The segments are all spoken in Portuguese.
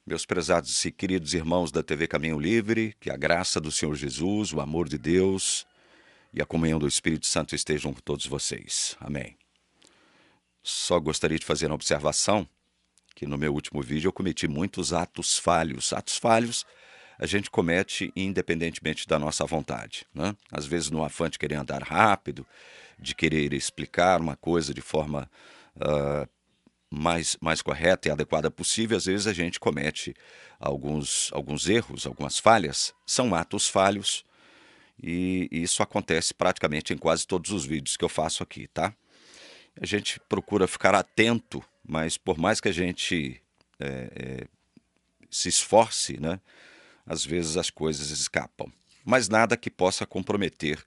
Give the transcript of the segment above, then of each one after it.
Meus prezados e queridos irmãos da TV Caminho Livre, que a graça do Senhor Jesus, o amor de Deus e a comunhão do Espírito Santo estejam com todos vocês. Amém. Só gostaria de fazer uma observação, que no meu último vídeo eu cometi muitos atos falhos. Atos falhos a gente comete independentemente da nossa vontade, né? Às vezes no afã de querer andar rápido, de querer explicar uma coisa de forma mais correta e adequada possível, às vezes a gente comete alguns erros, algumas falhas. São atos falhos e isso acontece praticamente em quase todos os vídeos que eu faço aqui, tá? A gente procura ficar atento, mas por mais que a gente se esforce, né, às vezes as coisas escapam. Mas nada que possa comprometer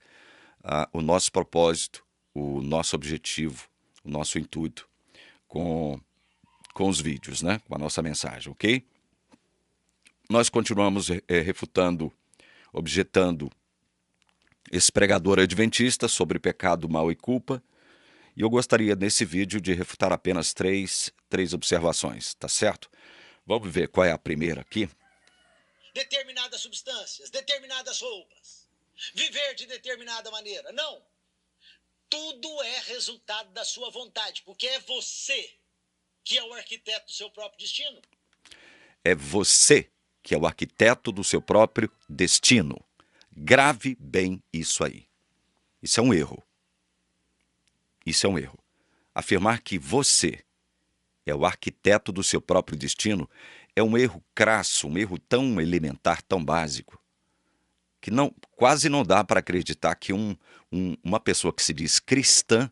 o nosso propósito, o nosso objetivo, o nosso intuito com os vídeos, né? Com a nossa mensagem, ok? Nós continuamos refutando, objetando esse pregador adventista sobre pecado, mal e culpa. E eu gostaria, nesse vídeo, de refutar apenas três observações, tá certo? Vamos ver qual é a primeira aqui. Determinadas substâncias, determinadas roupas, viver de determinada maneira. Não. Tudo é resultado da sua vontade, porque é você que é o arquiteto do seu próprio destino. É você que é o arquiteto do seu próprio destino. Grave bem isso aí. Isso é um erro. Isso é um erro. Afirmar que você é o arquiteto do seu próprio destino é um erro crasso, um erro tão elementar, tão básico, que quase não dá para acreditar que uma pessoa que se diz cristã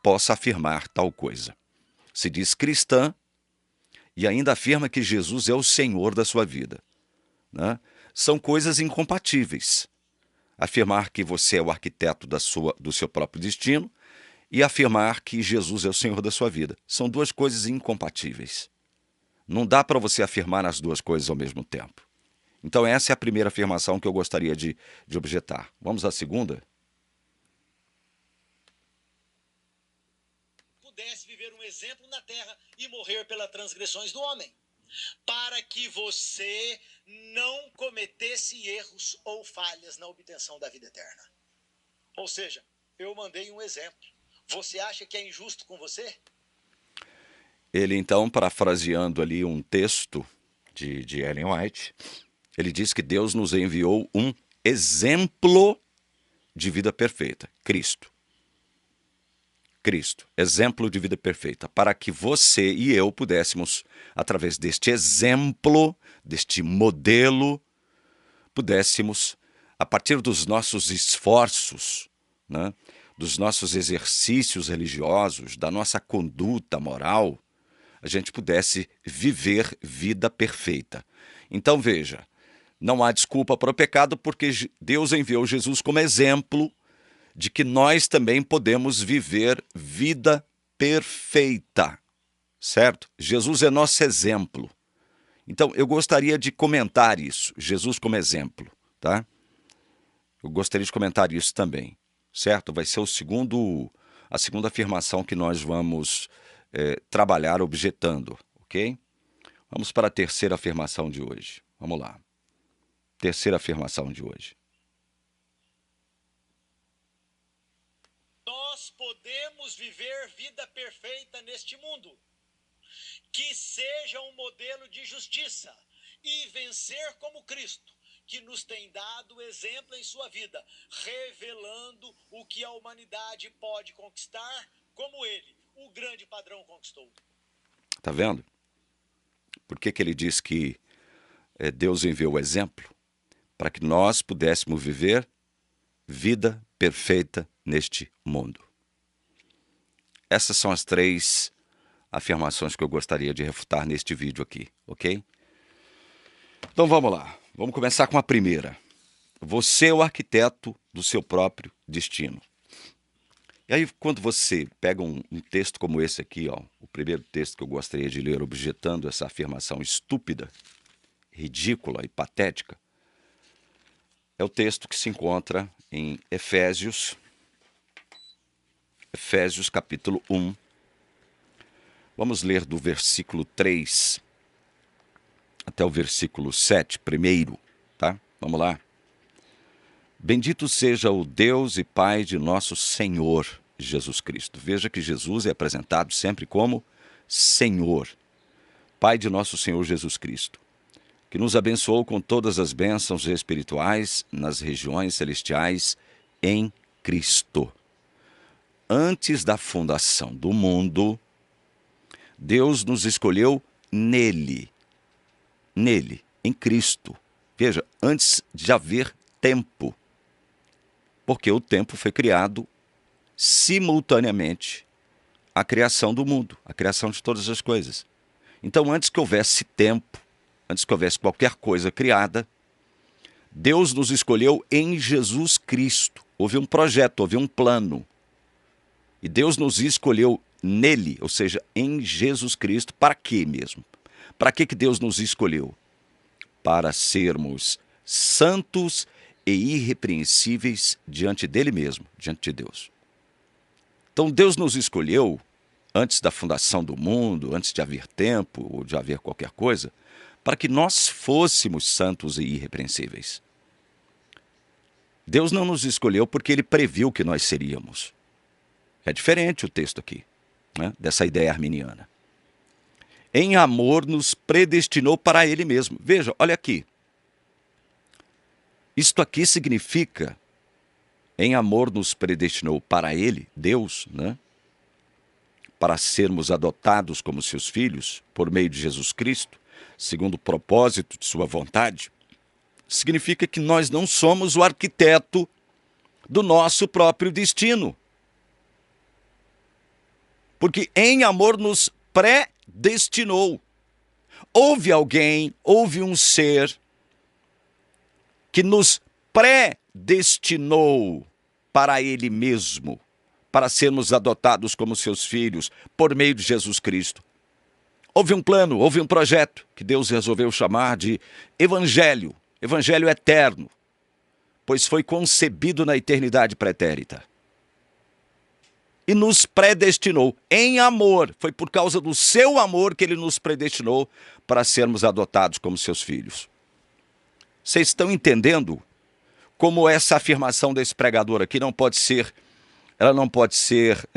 possa afirmar tal coisa. Se diz cristã e ainda afirma que Jesus é o Senhor da sua vida, né? São coisas incompatíveis. Afirmar que você é o arquiteto do seu próprio destino e afirmar que Jesus é o Senhor da sua vida. São duas coisas incompatíveis. Não dá para você afirmar as duas coisas ao mesmo tempo. Então essa é a primeira afirmação que eu gostaria de objetar. Vamos à segunda? Pudesse viver um exemplo na terra e morrer pelas transgressões do homem, para que você não cometesse erros ou falhas na obtenção da vida eterna. Ou seja, eu mandei um exemplo. Você acha que é injusto com você? Ele então, parafraseando ali um texto de Ellen White, ele diz que Deus nos enviou um exemplo de vida perfeita, Cristo. Cristo, exemplo de vida perfeita, para que você e eu pudéssemos, através deste exemplo, deste modelo, pudéssemos, a partir dos nossos esforços, né, dos nossos exercícios religiosos, da nossa conduta moral, a gente pudesse viver vida perfeita. Então veja, não há desculpa para o pecado porque Deus enviou Jesus como exemplo de que nós também podemos viver vida perfeita, certo? Jesus é nosso exemplo. Então, eu gostaria de comentar isso, Jesus como exemplo, tá? Eu gostaria de comentar isso também, certo? Vai ser a segunda afirmação que nós vamos trabalhar objetando, ok? Vamos para a terceira afirmação de hoje. Vamos lá. Terceira afirmação de hoje. Nós podemos viver vida perfeita neste mundo, que seja um modelo de justiça e vencer como Cristo, que nos tem dado exemplo em sua vida, revelando o que a humanidade pode conquistar, como ele, o grande padrão, conquistou. Tá vendo? Por que ele diz que Deus enviou o exemplo? Para que nós pudéssemos viver vida perfeita neste mundo. Essas são as três afirmações que eu gostaria de refutar neste vídeo aqui, ok? Então vamos lá. Vamos começar com a primeira. Você é o arquiteto do seu próprio destino. E aí, quando você pega um texto como esse aqui, ó, o primeiro texto que eu gostaria de ler objetando essa afirmação estúpida, ridícula e patética, é o texto que se encontra em Efésios capítulo 1. Vamos ler do versículo 3 até o versículo 7 primeiro, tá? Vamos lá. Bendito seja o Deus e Pai de nosso Senhor Jesus Cristo. Veja que Jesus é apresentado sempre como Senhor, Pai de nosso Senhor Jesus Cristo, que nos abençoou com todas as bênçãos espirituais nas regiões celestiais em Cristo. Antes da fundação do mundo, Deus nos escolheu nele, em Cristo. Veja, antes de haver tempo, porque o tempo foi criado simultaneamente à criação do mundo, à criação de todas as coisas. Então, antes que houvesse tempo, antes que houvesse qualquer coisa criada, Deus nos escolheu em Jesus Cristo. Houve um projeto, houve um plano. E Deus nos escolheu nele, ou seja, em Jesus Cristo. Para quê mesmo? Para que Deus nos escolheu? Para sermos santos e irrepreensíveis diante dele mesmo, diante de Deus. Então Deus nos escolheu antes da fundação do mundo, antes de haver tempo ou de haver qualquer coisa, para que nós fôssemos santos e irrepreensíveis. Deus não nos escolheu porque ele previu que nós seríamos. É diferente o texto aqui, né, dessa ideia arminiana. Em amor nos predestinou para ele mesmo. Veja, olha aqui. Isto aqui significa, em amor nos predestinou para ele, Deus, né? Para sermos adotados como seus filhos, por meio de Jesus Cristo, segundo o propósito de sua vontade, significa que nós não somos o arquiteto do nosso próprio destino. Porque em amor nos predestinou. Houve alguém, houve um ser que nos predestinou para ele mesmo, para sermos adotados como seus filhos, por meio de Jesus Cristo. Houve um plano, houve um projeto que Deus resolveu chamar de evangelho, evangelho eterno, pois foi concebido na eternidade pretérita. E nos predestinou em amor. Foi por causa do seu amor que ele nos predestinou para sermos adotados como seus filhos. Vocês estão entendendo como essa afirmação desse pregador aqui não pode ser, ela não pode ser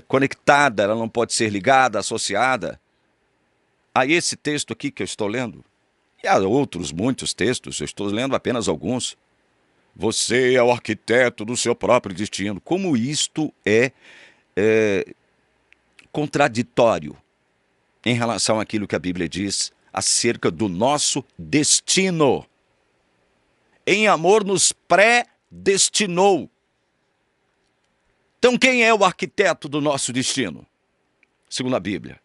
conectada, ela não pode ser ligada, associada a esse texto aqui que eu estou lendo? E há outros muitos textos, eu estou lendo apenas alguns. Você é o arquiteto do seu próprio destino. Como isto é contraditório em relação àquilo que a Bíblia diz acerca do nosso destino. Em amor nos predestinou. Então quem é o arquiteto do nosso destino? Segundo a Bíblia.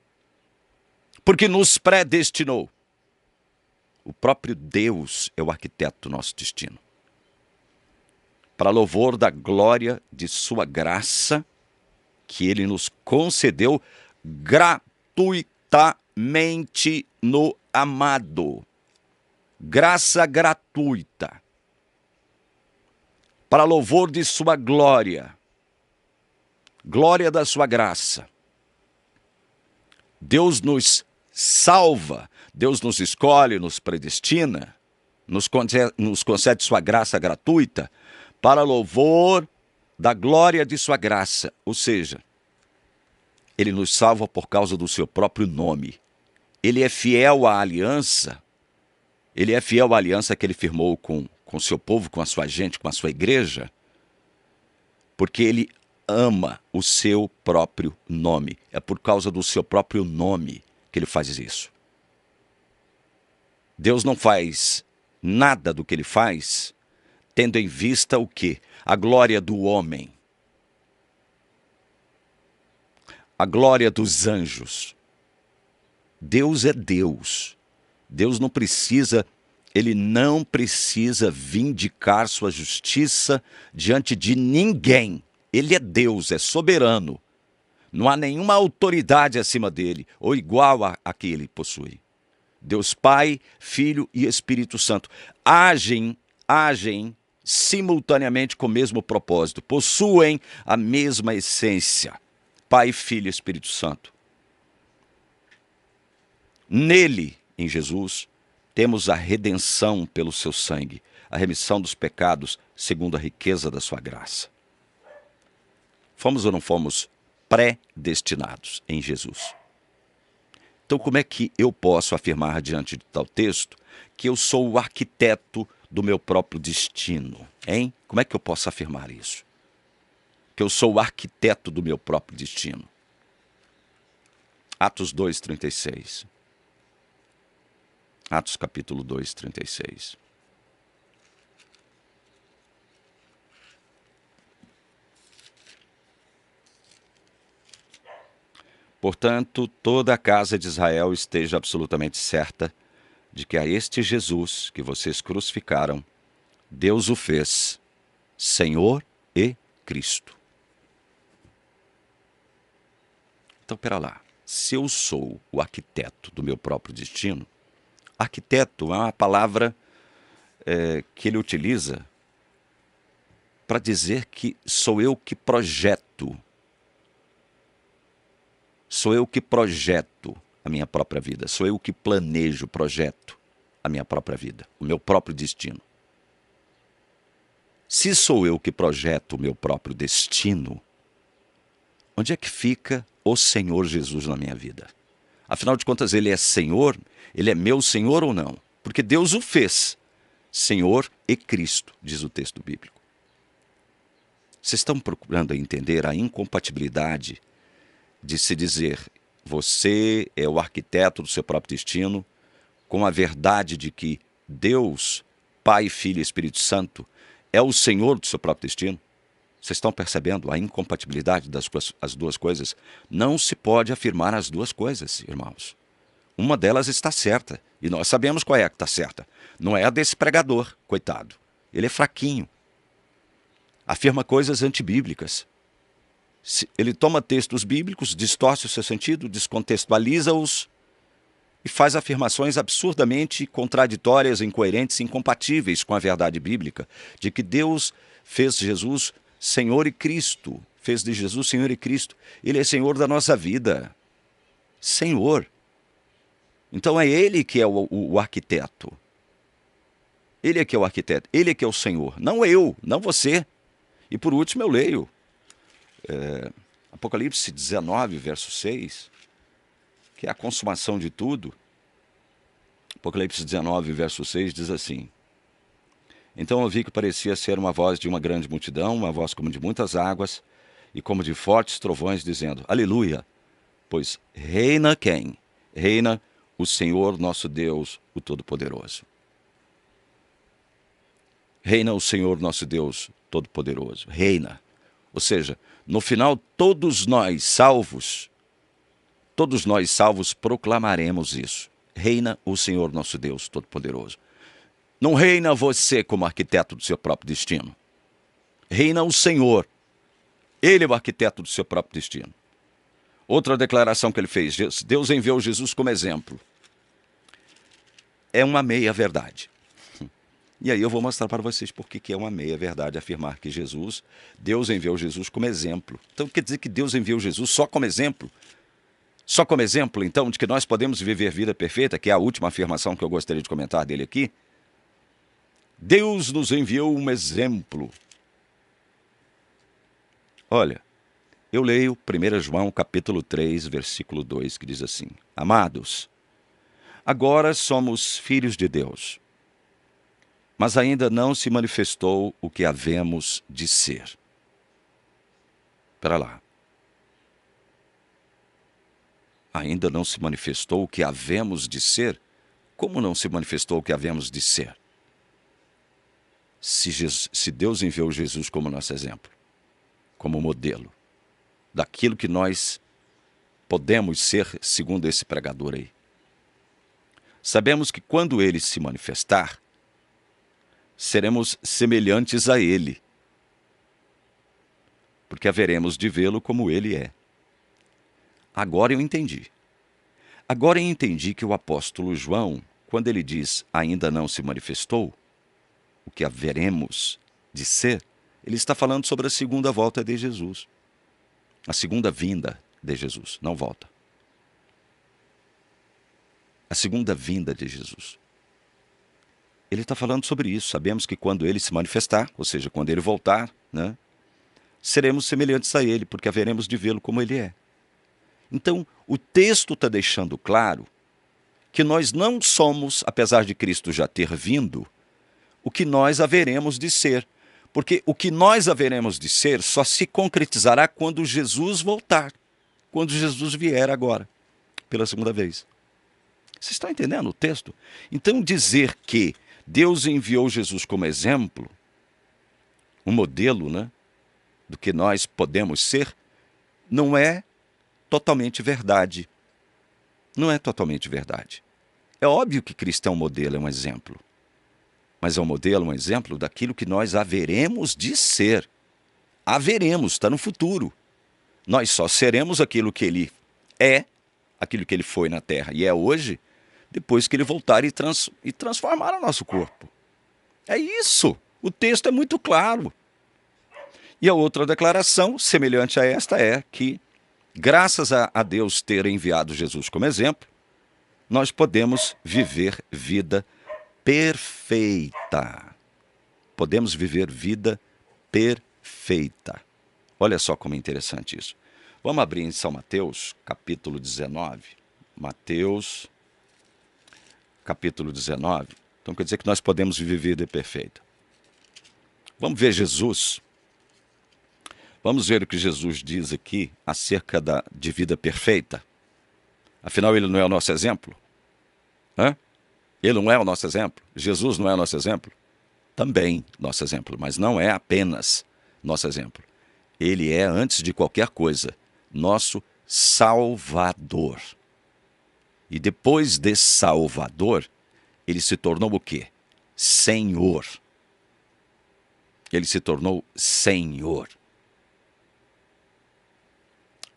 Porque nos predestinou. O próprio Deus é o arquiteto do nosso destino. Para louvor da glória de sua graça, que ele nos concedeu gratuitamente no amado. Graça gratuita. Para louvor de sua glória. Glória da sua graça. Deus nos salva, Deus nos escolhe, nos predestina, nos concede sua graça gratuita para louvor da glória de sua graça. Ou seja, ele nos salva por causa do seu próprio nome. Ele é fiel à aliança, ele é fiel à aliança que ele firmou com o seu povo, com a sua gente, com a sua igreja, porque ele ama o seu próprio nome. É por causa do seu próprio nome que ele faz isso. Deus não faz nada do que ele faz tendo em vista o quê? A glória do homem. A glória dos anjos. Deus é Deus. Deus não precisa, ele não precisa vindicar sua justiça diante de ninguém. Ele é Deus, é soberano. Não há nenhuma autoridade acima dele, ou igual a que ele possui. Deus Pai, Filho e Espírito Santo agem simultaneamente com o mesmo propósito, possuem a mesma essência. Pai, Filho e Espírito Santo. Nele, em Jesus, temos a redenção pelo seu sangue, a remissão dos pecados segundo a riqueza da sua graça. Fomos ou não fomos predestinados em Jesus? Então, como é que eu posso afirmar diante de tal texto que eu sou o arquiteto do meu próprio destino, hein? Como é que eu posso afirmar isso? Que eu sou o arquiteto do meu próprio destino. Atos 2:36. Atos capítulo 2:36. Portanto, toda a casa de Israel esteja absolutamente certa de que a este Jesus que vocês crucificaram, Deus o fez Senhor e Cristo. Então, pera lá. Se eu sou o arquiteto do meu próprio destino, arquiteto é uma palavra que ele utiliza para dizer que sou eu que projeto. Sou eu que projeto a minha própria vida. Sou eu que planejo, projeto a minha própria vida, o meu próprio destino. Se sou eu que projeto o meu próprio destino, onde é que fica o Senhor Jesus na minha vida? Afinal de contas, Ele é Senhor? Ele é meu Senhor ou não? Porque Deus o fez Senhor e Cristo, diz o texto bíblico. Vocês estão procurando entender a incompatibilidade de se dizer você é o arquiteto do seu próprio destino, com a verdade de que Deus, Pai, Filho e Espírito Santo, é o Senhor do seu próprio destino? Vocês estão percebendo a incompatibilidade das duas coisas? Não se pode afirmar as duas coisas, irmãos. Uma delas está certa, e nós sabemos qual é a que está certa. Não é a desse pregador, coitado. Ele é fraquinho. Afirma coisas antibíblicas. Ele toma textos bíblicos, distorce o seu sentido, descontextualiza-os e faz afirmações absurdamente contraditórias, incoerentes, incompatíveis com a verdade bíblica, de que Deus fez Jesus Senhor e Cristo, fez de Jesus Senhor e Cristo. Ele é Senhor da nossa vida. Senhor. Então é Ele que é o arquiteto. Ele é que é o arquiteto, Ele é que é o Senhor, não eu, não você. E por último eu leio Apocalipse 19, verso 6, que é a consumação de tudo. Apocalipse 19, verso 6 diz assim: então eu vi que parecia ser uma voz de uma grande multidão, uma voz como de muitas águas, e como de fortes trovões, dizendo: Aleluia! Pois reina quem? Reina o Senhor nosso Deus, o Todo-Poderoso. Reina o Senhor nosso Deus Todo-Poderoso. Reina. Ou seja, no final, todos nós salvos proclamaremos isso. Reina o Senhor nosso Deus Todo-Poderoso. Não reina você como arquiteto do seu próprio destino. Reina o Senhor. Ele é o arquiteto do seu próprio destino. Outra declaração que ele fez: Deus enviou Jesus como exemplo. É uma meia-verdade. E aí eu vou mostrar para vocês por que é uma meia-verdade afirmar que Deus enviou Jesus como exemplo. Então quer dizer que Deus enviou Jesus só como exemplo? Só como exemplo, então, de que nós podemos viver vida perfeita, que é a última afirmação que eu gostaria de comentar dele aqui? Deus nos enviou um exemplo. Olha, eu leio 1 João capítulo 3, versículo 2, que diz assim: Amados, agora somos filhos de Deus, mas ainda não se manifestou o que havemos de ser. Espera lá. Ainda não se manifestou o que havemos de ser? Como não se manifestou o que havemos de ser? Se Deus enviou Jesus como nosso exemplo, como modelo, daquilo que nós podemos ser segundo esse pregador aí. Sabemos que quando ele se manifestar, seremos semelhantes a ele, porque haveremos de vê-lo como ele é. Agora eu entendi. Agora eu entendi que o apóstolo João, quando ele diz ainda não se manifestou, o que haveremos de ser, ele está falando sobre a segunda volta de Jesus. A segunda vinda de Jesus, não volta. A segunda vinda de Jesus. ele está falando sobre isso. Sabemos que quando ele se manifestar, ou seja, quando ele voltar, né, seremos semelhantes a ele, porque haveremos de vê-lo como ele é. Então, o texto está deixando claro que nós não somos, apesar de Cristo já ter vindo, o que nós haveremos de ser. Porque o que nós haveremos de ser só se concretizará quando Jesus voltar, quando Jesus vier agora, pela segunda vez. Vocês estão entendendo o texto? Então, dizer que Deus enviou Jesus como exemplo, um modelo, né, do que nós podemos ser, não é totalmente verdade. Não é totalmente verdade. É óbvio que Cristo é um modelo, é um exemplo. Mas é um modelo, um exemplo daquilo que nós haveremos de ser. Haveremos, está no futuro. Nós só seremos aquilo que ele é, aquilo que ele foi na Terra e é hoje, depois que ele voltar e transformar o nosso corpo. É isso. O texto é muito claro. E a outra declaração, semelhante a esta, é que, graças a Deus ter enviado Jesus como exemplo, nós podemos viver vida perfeita. Podemos viver vida perfeita. Olha só como é interessante isso. Vamos abrir em São Mateus, capítulo 19. Mateus, capítulo 19. Então quer dizer que nós podemos viver vida perfeita. Vamos ver Jesus. Vamos ver o que Jesus diz aqui acerca de vida perfeita. Afinal, ele não é o nosso exemplo? Hã? Ele não é o nosso exemplo? Jesus não é o nosso exemplo? Também nosso exemplo, mas não é apenas nosso exemplo. Ele é, antes de qualquer coisa, nosso Salvador. E depois de Salvador, ele se tornou o quê? Senhor. Ele se tornou Senhor.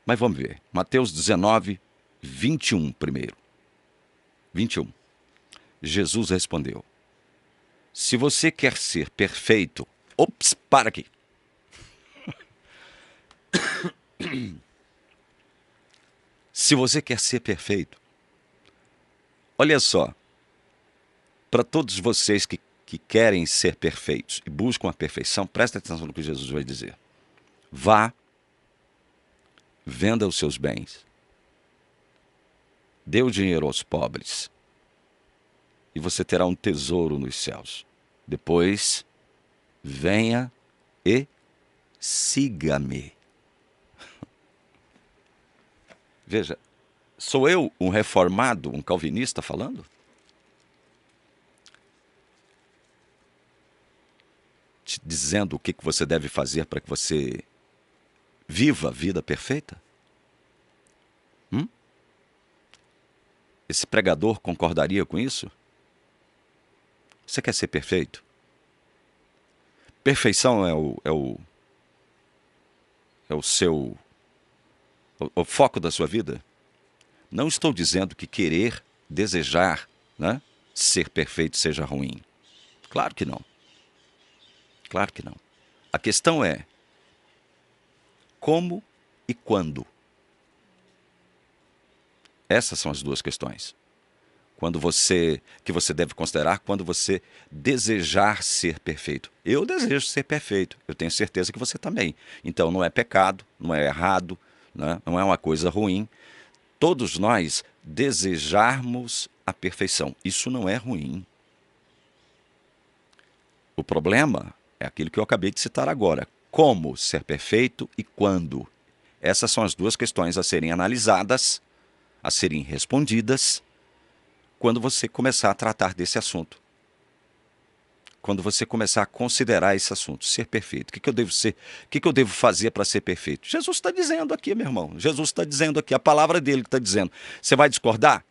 Mas vamos ver. Mateus 19, 21 primeiro. 21. Jesus respondeu: se você quer ser perfeito... Ops, para aqui. Se você quer ser perfeito, olha só, para todos vocês que querem ser perfeitos e buscam a perfeição, presta atenção no que Jesus vai dizer. Vá, venda os seus bens, dê o dinheiro aos pobres, e você terá um tesouro nos céus. Depois, venha e siga-me. Veja, sou eu um reformado, um calvinista falando? Te dizendo o que você deve fazer para que você viva a vida perfeita? Esse pregador concordaria com isso? Você quer ser perfeito? Perfeição é o foco da sua vida? Não estou dizendo que querer, desejar, né, ser perfeito seja ruim. Claro que não. Claro que não. A questão é como e quando. Essas são as duas questões. Que você deve considerar quando você desejar ser perfeito. Eu desejo ser perfeito. Eu tenho certeza que você também. Então não é pecado, não é errado, né? Não é uma coisa ruim. Todos nós desejarmos a perfeição. Isso não é ruim. O problema é aquilo que eu acabei de citar agora. Como ser perfeito e quando? Essas são as duas questões a serem analisadas, a serem respondidas, quando você começar a tratar desse assunto. Quando você começar a considerar esse assunto, ser perfeito. O que eu devo ser? O que eu devo fazer para ser perfeito? Jesus está dizendo aqui, meu irmão. Jesus está dizendo aqui, a palavra dele que está dizendo. Você vai discordar?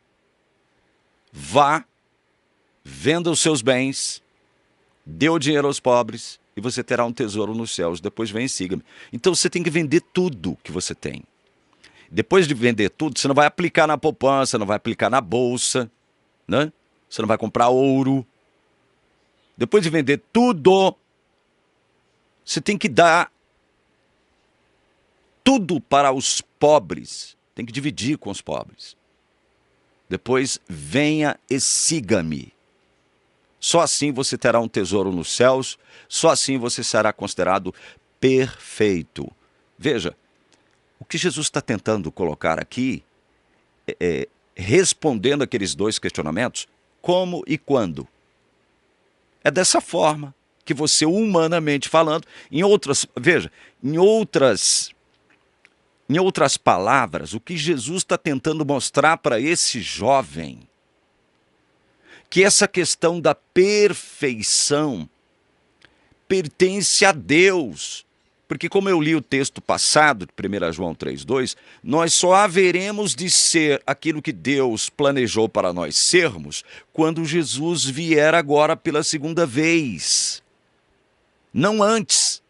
Vá, venda os seus bens, dê o dinheiro aos pobres e você terá um tesouro nos céus. Depois vem e siga-me. Então você tem que vender tudo que você tem. Depois de vender tudo, você não vai aplicar na poupança, não vai aplicar na bolsa, né? Você não vai comprar ouro. Depois de vender tudo, você tem que dar tudo para os pobres. Tem que dividir com os pobres. Depois, venha e siga-me. Só assim você terá um tesouro nos céus, só assim você será considerado perfeito. Veja, o que Jesus está tentando colocar aqui, respondendo aqueles dois questionamentos, como e quando. É dessa forma que você, humanamente falando, em outras palavras, o que Jesus está tentando mostrar para esse jovem, que essa questão da perfeição pertence a Deus. Porque como eu li o texto passado, de 1 João 3,2, nós só haveremos de ser aquilo que Deus planejou para nós sermos quando Jesus vier agora pela segunda vez. Não antes.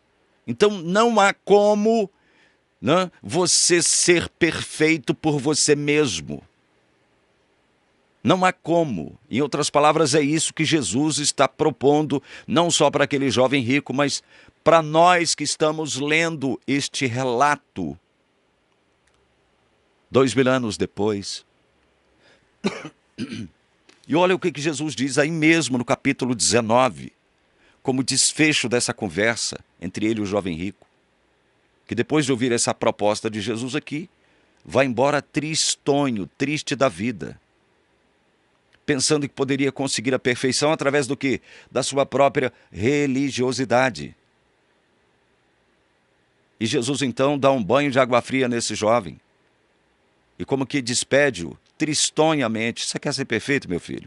Então não há como, né, você ser perfeito por você mesmo. Não há como. Em outras palavras, é isso que Jesus está propondo, não só para aquele jovem rico, mas para nós que estamos lendo este relato 2000 anos depois. E olha o que Jesus diz aí mesmo no capítulo 19, como desfecho dessa conversa entre ele e o jovem rico, que depois de ouvir essa proposta de Jesus aqui, vai embora tristonho, triste da vida, pensando que poderia conseguir a perfeição através do quê? Da sua própria religiosidade. E Jesus então dá um banho de água fria nesse jovem. E como que despede-o tristonhamente. Você quer ser perfeito, meu filho?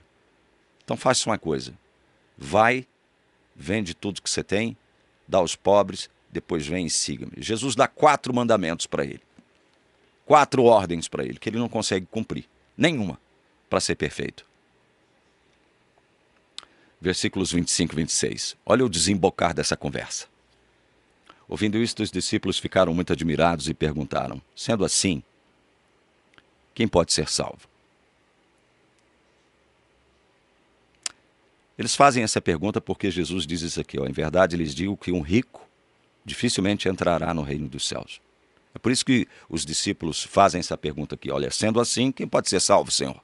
Então faça uma coisa. Vai, vende tudo que você tem, dá aos pobres, depois vem e siga-me. Jesus dá 4 mandamentos para ele. 4 ordens para ele, que ele não consegue cumprir. Nenhuma, para ser perfeito. Versículos 25 e 26. Olha o desembocar dessa conversa. Ouvindo isto, os discípulos ficaram muito admirados e perguntaram: sendo assim, quem pode ser salvo? Eles fazem essa pergunta porque Jesus diz isso aqui, ó, em verdade lhes digo que um rico dificilmente entrará no reino dos céus. É por isso que os discípulos fazem essa pergunta aqui, olha, sendo assim, quem pode ser salvo, Senhor?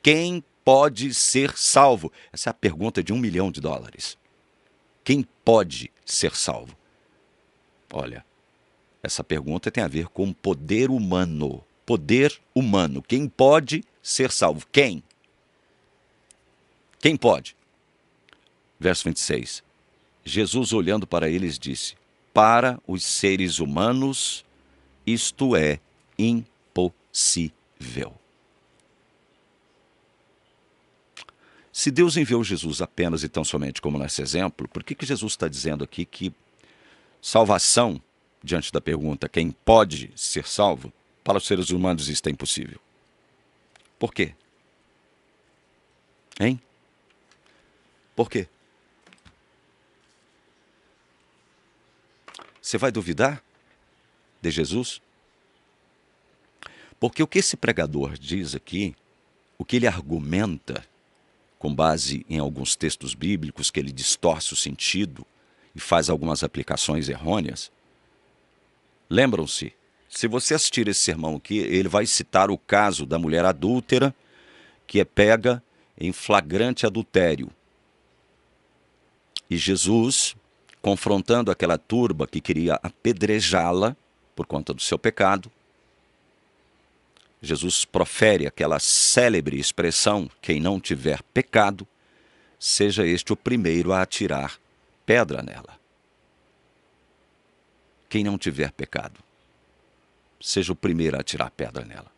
Quem pode ser salvo? Essa é a pergunta de $1 milhão. Quem pode ser salvo? Olha, essa pergunta tem a ver com poder humano. Poder humano. Quem pode ser salvo? Quem? Quem pode? Verso 26. Jesus, olhando para eles, disse: para os seres humanos, isto é impossível. Se Deus enviou Jesus apenas e tão somente como nesse exemplo, por que Jesus está dizendo aqui que salvação, diante da pergunta quem pode ser salvo, para os seres humanos isso é impossível? Por quê? Hein? Por quê? Você vai duvidar de Jesus? Porque o que esse pregador diz aqui, o que ele argumenta, com base em alguns textos bíblicos que ele distorce o sentido e faz algumas aplicações errôneas. Lembram-se, se você assistir esse sermão aqui, ele vai citar o caso da mulher adúltera que é pega em flagrante adultério. E Jesus, confrontando aquela turba que queria apedrejá-la por conta do seu pecado, Jesus profere aquela célebre expressão: quem não tiver pecado, seja este o primeiro a atirar pedra nela. Quem não tiver pecado, seja o primeiro a atirar pedra nela.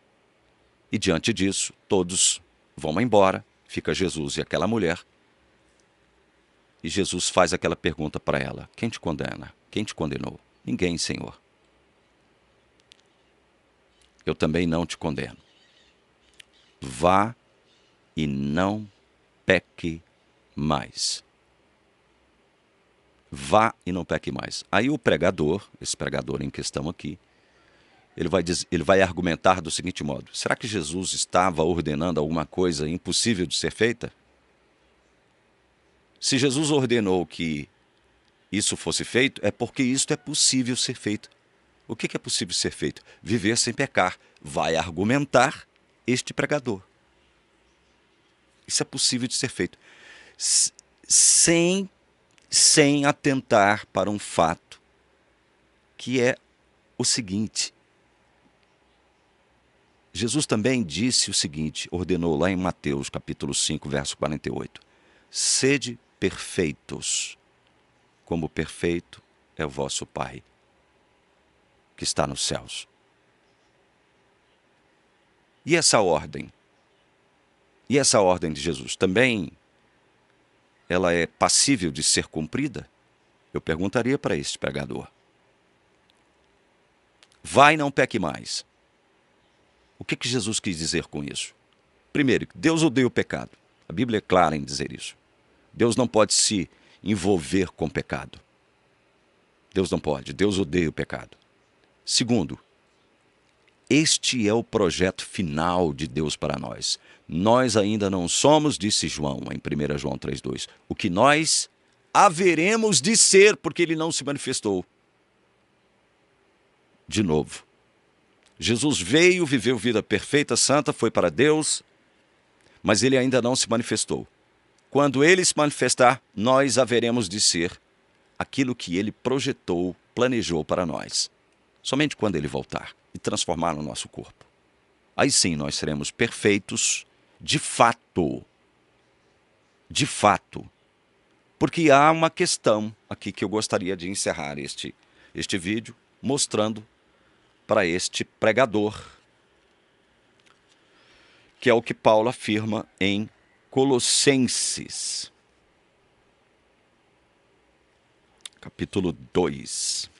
E diante disso, todos vão embora, fica Jesus e aquela mulher. E Jesus faz aquela pergunta para ela: quem te condena? Quem te condenou? Ninguém, Senhor. Eu também não te condeno. Vá e não peque mais. Vá e não peque mais. Aí o pregador, esse pregador em questão aqui, ele vai argumentar do seguinte modo: será que Jesus estava ordenando alguma coisa impossível de ser feita? Se Jesus ordenou que isso fosse feito, é porque isto é possível ser feito. O que é possível ser feito? Viver sem pecar. Vai argumentar este pregador. Isso é possível de ser feito. sem atentar para um fato, que é o seguinte. Jesus também disse o seguinte, ordenou lá em Mateus capítulo 5, verso 48. Sede perfeitos, como perfeito é o vosso Pai, que está nos céus. E essa ordem? E essa ordem de Jesus também, ela é passível de ser cumprida? Eu perguntaria para este pregador. Vai, não peque mais. O que Jesus quis dizer com isso? Primeiro, Deus odeia o pecado. A Bíblia é clara em dizer isso. Deus não pode se envolver com pecado. Deus não pode. Deus odeia o pecado. Segundo, este é o projeto final de Deus para nós. Nós ainda não somos, disse João, em 1 João 3,2, o que nós haveremos de ser, porque ele não se manifestou. De novo, Jesus veio, viveu vida perfeita, santa, foi para Deus, mas ele ainda não se manifestou. Quando ele se manifestar, nós haveremos de ser aquilo que ele projetou, planejou para nós. Somente quando ele voltar e transformar no nosso corpo. Aí sim nós seremos perfeitos de fato. De fato. Porque há uma questão aqui que eu gostaria de encerrar este vídeo mostrando para este pregador, que é o que Paulo afirma em Colossenses, capítulo 2,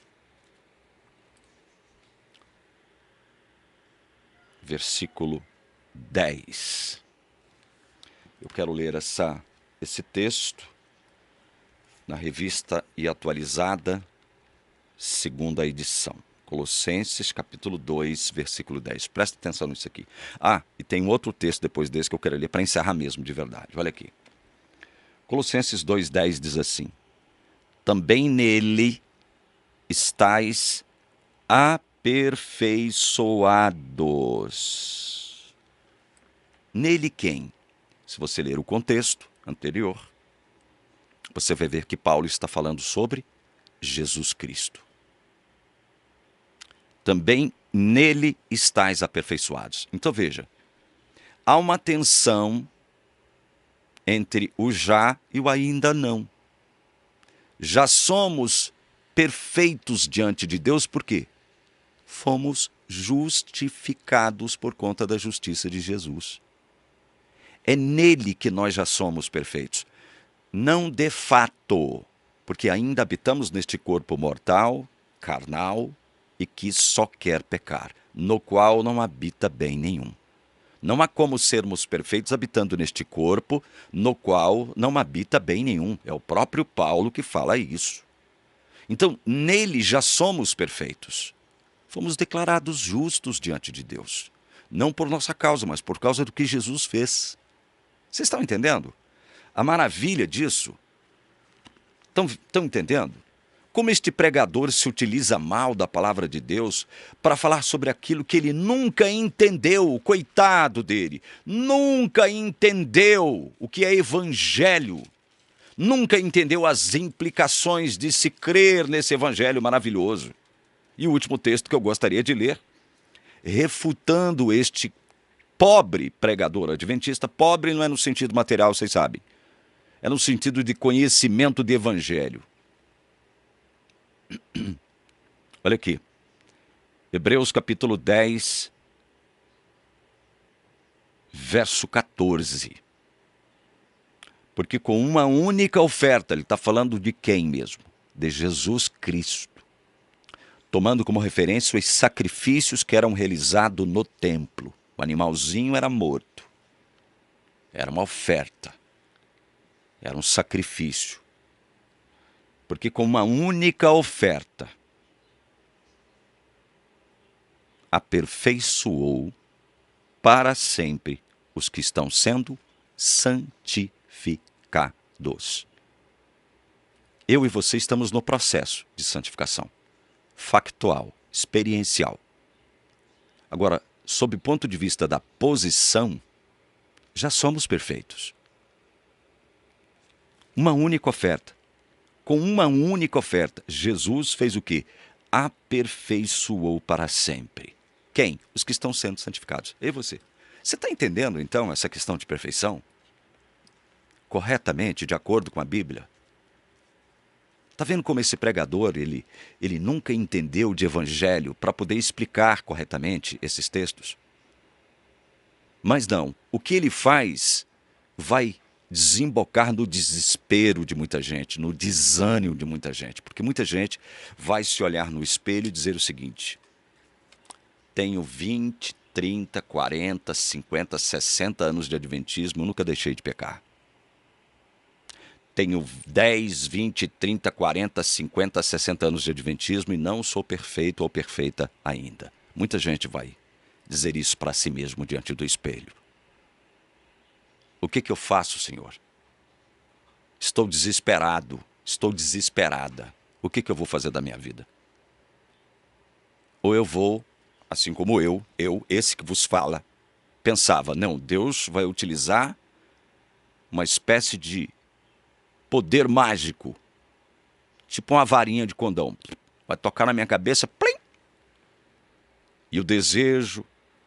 versículo 10. Eu quero ler esse texto na Revista e Atualizada, segunda edição. Colossenses, capítulo 2, versículo 10. Presta atenção nisso aqui. E tem outro texto depois desse que eu quero ler para encerrar mesmo, de verdade. Olha aqui. Colossenses 2,10 diz assim: também nele estáis aperfeiçoados. Nele quem? Se você ler o contexto anterior, você vai ver que Paulo está falando sobre Jesus Cristo. Também nele estáis aperfeiçoados. Então veja, há uma tensão entre o já e o ainda não. Já somos perfeitos diante de Deus, por quê? Fomos justificados por conta da justiça de Jesus. É nele que nós já somos perfeitos. Não de fato, porque ainda habitamos neste corpo mortal, carnal, e que só quer pecar, no qual não habita bem nenhum. Não há como sermos perfeitos habitando neste corpo, no qual não habita bem nenhum. É o próprio Paulo que fala isso. Então, nele já somos perfeitos. Fomos declarados justos diante de Deus. Não por nossa causa, mas por causa do que Jesus fez. Vocês estão entendendo? A maravilha disso. Estão entendendo? Como este pregador se utiliza mal da palavra de Deus para falar sobre aquilo que ele nunca entendeu, coitado dele. Nunca entendeu o que é evangelho. Nunca entendeu as implicações de se crer nesse evangelho maravilhoso. E o último texto que eu gostaria de ler, refutando este pobre pregador adventista. Pobre não é no sentido material, vocês sabem. É no sentido de conhecimento de evangelho. Olha aqui. Hebreus capítulo 10, verso 14. Porque com uma única oferta, ele está falando de quem mesmo? De Jesus Cristo. Tomando como referência os sacrifícios que eram realizados no templo. O animalzinho era morto. Era uma oferta. Era um sacrifício. Porque com uma única oferta, aperfeiçoou para sempre os que estão sendo santificados. Eu e você estamos no processo de santificação. Factual, experiencial. Agora, sob o ponto de vista da posição, já somos perfeitos. Uma única oferta. Com uma única oferta, Jesus fez o quê? Aperfeiçoou para sempre. Quem? Os que estão sendo santificados. Eu e você. Você está entendendo, então, essa questão de perfeição? Corretamente, de acordo com a Bíblia? Está vendo como esse pregador, ele nunca entendeu de evangelho para poder explicar corretamente esses textos? Mas não, o que ele faz vai desembocar no desespero de muita gente, no desânimo de muita gente, porque muita gente vai se olhar no espelho e dizer o seguinte: tenho 20, 30, 40, 50, 60 anos de adventismo, nunca deixei de pecar. Tenho 10, 20, 30, 40, 50, 60 anos de adventismo e não sou perfeito ou perfeita ainda. Muita gente vai dizer isso para si mesmo diante do espelho. O que eu faço, Senhor? Estou desesperado, estou desesperada. O que eu vou fazer da minha vida? Ou eu vou, assim como eu, esse que vos fala, pensava, não, Deus vai utilizar uma espécie de poder mágico, tipo uma varinha de condão. Vai tocar na minha cabeça, plim! E o desejo,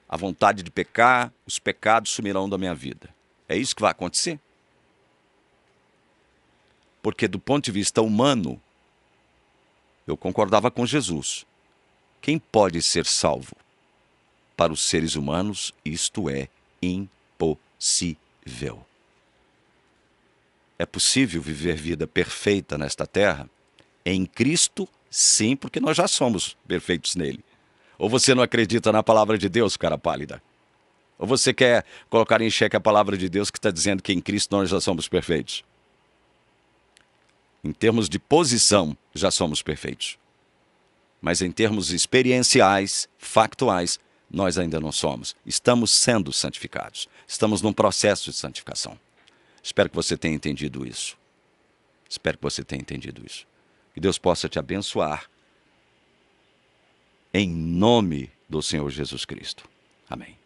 a vontade de pecar, os pecados sumirão da minha vida. É isso que vai acontecer? Porque do ponto de vista humano, eu concordava com Jesus. Quem pode ser salvo? Para os seres humanos, isto é impossível. É possível viver vida perfeita nesta terra? Em Cristo, sim, porque nós já somos perfeitos nele. Ou você não acredita na palavra de Deus, cara pálida? Ou você quer colocar em xeque a palavra de Deus que está dizendo que em Cristo nós já somos perfeitos? Em termos de posição, já somos perfeitos. Mas em termos experienciais, factuais, nós ainda não somos. Estamos sendo santificados. Estamos num processo de santificação. Espero que você tenha entendido isso. Espero que você tenha entendido isso. Que Deus possa te abençoar. Em nome do Senhor Jesus Cristo. Amém.